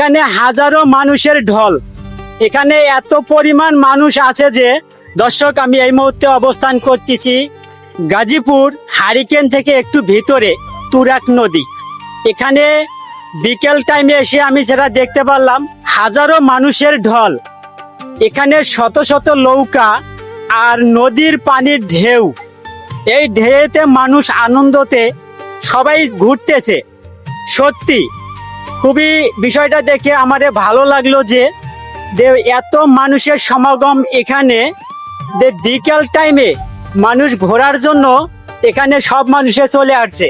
এখানে হাজারো মানুষের ঢল। এখানে এত পরিমাণ মানুষ আছে যে দর্শক, আমি এই মুহূর্তে অবস্থান করতেছি গাজীপুর হারিকেন থেকে একটু ভিতরে তুরাগ নদী। এখানে বিকেল টাইমে এসে আমি যেটা দেখতে পারলাম, হাজারো মানুষের ঢল। এখানে শত শত নৌকা আর নদীর পানির ঢেউ। এই ঢেউতে মানুষ আনন্দতে সবাই ঘুরতেছে। সত্যি খুবই বিষয়টা দেখে আমারে ভালো লাগলো যে এত মানুষের সমাগম এখানে। বিকেল টাইমে মানুষ ঘোরার জন্য এখানে সব মানুষে চলে আসছে।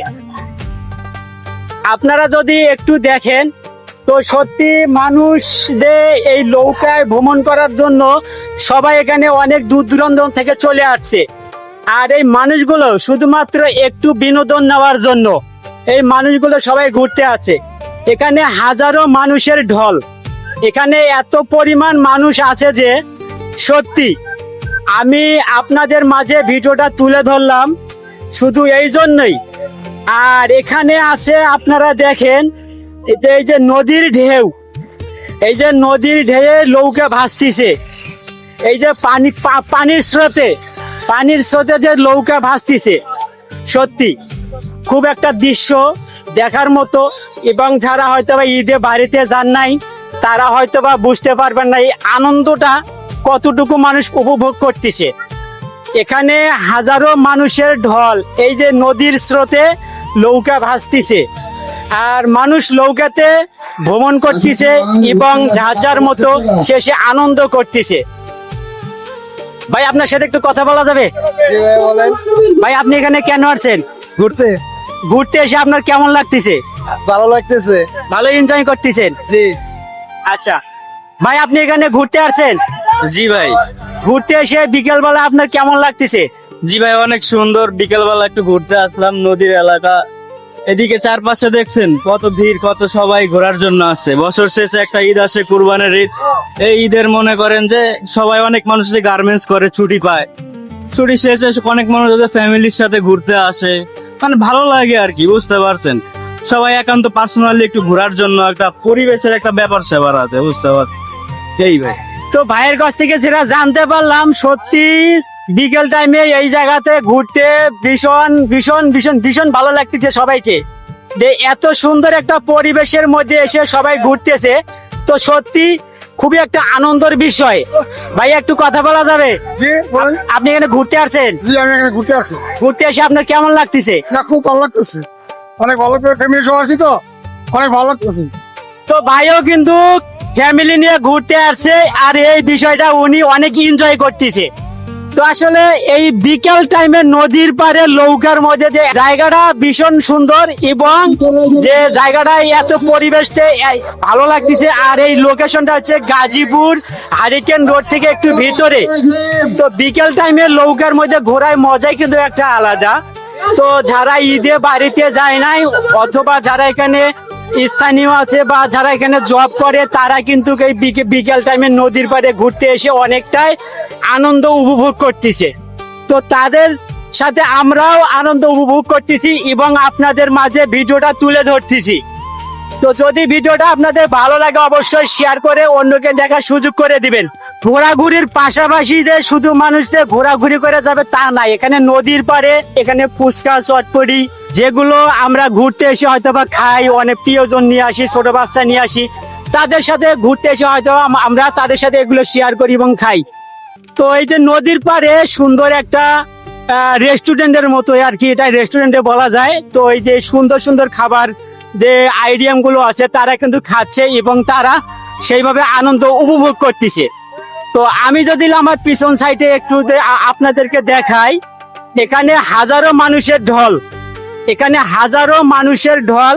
আপনারা যদি একটু দেখেন তো সত্যি মানুষদের এই নৌকায় ভ্রমণ করার জন্য সবাই এখানে অনেক দূর দূরান্ত থেকে চলে আসছে। আর এই মানুষগুলো শুধুমাত্র একটু বিনোদন নেওয়ার জন্য এই মানুষগুলো সবাই ঘুরতে আসে। এখানে হাজারো মানুষের ঢল। এখানে এত পরিমাণ মানুষ আছে যে সত্যি আমি আপনাদের মাঝে ভিডিওটা তুলে ধরলাম শুধু এই জন্যই। আর এখানে আছে, আপনারা দেখেন এই যে নদীর ঢেউ, এই যে নদীর ঢেউয়ে নৌকা ভাসতিছে। এই যে পানির স্রোতে যে নৌকা ভাসতিছে, সত্যি খুব একটা দৃশ্য দেখার মতো। এবং যারা হয়তো বা ঈদে বাড়িতে যান নাই তারা হয়তো বা বুঝতে পারবেন না এই আনন্দটা কতটুকু মানুষ উপভোগ করতেছে। এখানে হাজারো মানুষের ঢল, এই যে নদীর স্রোতে নৌকা ভাসতিছে আর মানুষ নৌকাতে ভ্রমণ করতেছে এবং যার মতো শেষে আনন্দ করতেছে। ভাই, আপনার সাথে একটু কথা বলা যাবে? ভাই, আপনি এখানে কেন আসছেন? ঘুরতে এসে আপনার কেমন লাগতেছে? ভালো লাগতেছে। ভালো এনজয় করতেছেন? জি। আচ্ছা ভাই, আপনি এখানে ঘুরতে আসছেন? জি ভাই। ঘুরতে এসে বিকেল বেলা আপনার কেমন লাগতেছে? জি ভাই, অনেক সুন্দর। বিকেল বেলা একটু ঘুরতে আসলাম, নদীর এলাকা। এদিকে চারপাশে দেখছেন কত ভিড়, কত সবাই ঘোরার জন্য আসছে। বছর শেষে একটা ঈদ আসে, কুরবানের ঈদ। এই ঈদের মনে করেন যে সবাই, অনেক মানুষ যে গার্মেন্টস করে ছুটি পায়, ছুটি শেষে অনেক মানুষ ফ্যামিলির সাথে ঘুরতে আসে। মানে ভালো লাগে আর কি, বুঝতে পারছেন। সবাই একান্ত পার্সোনালি একটু ঘোরার জন্য একটা পরিবেশের একটা ব্যাপার সেবার আছে, বুঝতে পারছেন। এই ভাই, তো ভাইয়ের কাছ থেকে যেটা জানতে পারলাম, সত্যি বিকেল টাইমে এই জায়গাতে ঘুরতে ভীষণ ভীষণ ভীষণ ভীষণ ভালো লাগতেছে সবাইকে। এত সুন্দর একটা পরিবেশের মধ্যে এসে সবাই ঘুরতেছে, তো সত্যি খুবই একটা আনন্দের বিষয়। ভাই, একটু কথা বলা যাবে? আপনি এখানে ঘুরতে আসছেন? জি, আমি এখানে ঘুরতে আসছি। ঘুরতে এসে আপনার কেমন লাগতেছে? না, খুব ভালো লাগতেছে। অনেক ভালো করে ফ্যামিলি সহ আছি তো, অনেক ভালো লাগতেছে। তো ভাইও কিন্তু ফ্যামিলি নিয়ে ঘুরতে আসছে আর এই বিষয়টা উনি অনেক এনজয় করতেছে। তো আসলে এই বিকেল টাইমে নদীর পাড়ে নৌকার মধ্যে যে জায়গাটা ভীষণ সুন্দর এবং যে জায়গাটা এত পরিবেশতে ভালো লাগতেছে। আর এই লোকেশনটা হচ্ছে গাজীপুর হারিকেন রোড থেকে একটু ভিতরে। তো বিকেল টাইমে নৌকার মধ্যে ঘোরায় মজাই কিন্তু একটা আলাদা। তো যারা ঈদে বাড়িতে যায় নাই অথবা যারা এখানে স্থানীয় আছে বা যারা এখানে জব করে, তারা কিন্তু এই বিকেল টাইমে নদীর পাড়ে ঘুরতে এসে অনেকটাই আনন্দ উপভোগ করতেছে। তো তাদের সাথে আমরাও আনন্দ উপভোগ করতেছি এবং আপনাদের মাঝে ভিডিওটা তুলে ধরতেছি। তো যদি ভিডিওটা আপনাদের ভালো লাগে অবশ্যই শেয়ার করে অন্যকে দেখার সুযোগ করে দিবেন। ঘোরাঘুরির পাশাপাশি যে শুধু মানুষদের ঘোরাঘুরি করে যাবে তা নাই, এখানে নদীর পাড়ে এখানে ফুচকা চটপটি যেগুলো আমরা ঘুরতে এসে হয়তো বা খাই, অনেক প্রিয়জন নিয়ে আসি, ছোট বাচ্চা নিয়ে আসি, তাদের সাথে ঘুরতে এসে হয়তো আমরা তাদের সাথে এগুলো শেয়ার করি এবং খাই। তো এই যে নদীর পাড়ে সুন্দর একটা রেস্টুরেন্টের মতো আর কি, এটা রেস্টুরেন্টে বলা যায়। তো এই যে সুন্দর সুন্দর খাবার যে আইটেম গুলো আছে তারা কিন্তু খাচ্ছে এবং তারা সেইভাবে আনন্দ উপভোগ করতেছে। তো আমি যদি আমার পিছন সাইডে একটু আপনাদেরকে দেখাই, এখানে হাজারো মানুষের ঢল। এখানে হাজারো মানুষের ঢল।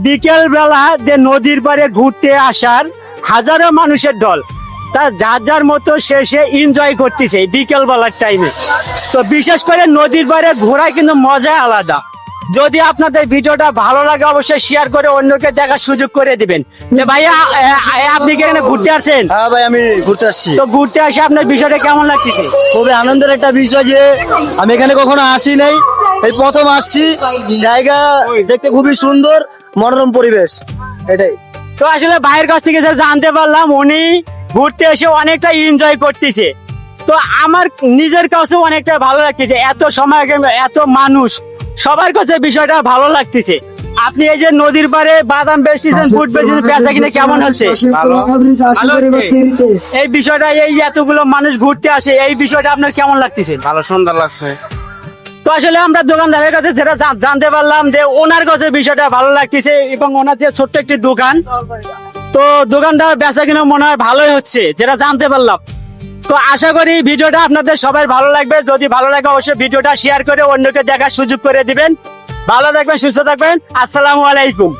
বিকেল বেলা যে নদীর পাড়ে ঘুরতে আসার হাজারো মানুষের ঢল, তা যার মতো সে এনজয় করতেছে বিকেল বেলার টাইমে। তো বিশেষ করে নদীর পাড়ে ঘোরায় কিন্তু মজা আলাদা। যদি আপনাদের ভিডিওটা ভালো লাগে অবশ্যই শেয়ার করে অন্যকে দেখার সুযোগ করে দিবেন। ভাইয়া, আপনি কি এখানে ঘুরতে আসছেন? হ্যাঁ ভাই, আমি ঘুরতে আসছি। তো ঘুরতে আসে আপনার বিষয়টা কেমন লাগতেছে? খুবই আনন্দের একটা বিষয় যে আমি এখানে কখনো আসি নাই, এই প্রথম আসছি। জায়গা দেখতে খুবই সুন্দর, মনোরম পরিবেশ, এটাই। তো আসলে ভাইয়ের কাছ থেকে যা জানতে পারলাম উনি ঘুরতে এসে অনেকটা এনজয় করতেছে। তো আমার নিজের কাছে অনেকটা ভালো লাগতেছে, এত সময় এত মানুষ সবার কাছে বিষয়টা ভালো লাগতেছে। আপনি এই যে নদীর পাড়ে বাদাম বেচতেছেন, ফুট বেচতেছেন, বেচা কিনে কেমন হচ্ছে? ভালো হচ্ছে। এই বিষয়টা, এই এতগুলো মানুষ ঘুরতে আসে, এই বিষয়টা আপনার কেমন লাগতেছে? ভালো সুন্দর লাগছে। তো আসলে আমরা দোকানদারের কাছে যেটা জানতে পারলাম যে ওনার কাছে বিষয়টা ভালো লাগতেছে এবং ওনার যে ছোট্ট একটি দোকান, তো দোকানদার বেচা কিনা মনে হয় ভালোই হচ্ছে যেটা জানতে পারলাম। তো আশা করি ভিডিওটা আপনাদের সবাই ভালো লাগবে। যদি ভালো লাগে অবশ্যই ভিডিওটা শেয়ার করে অন্যকে দেখার সুযোগ করে দিবেন। ভালো থাকবেন, সুস্থ থাকবেন। আসসালামু আলাইকুম।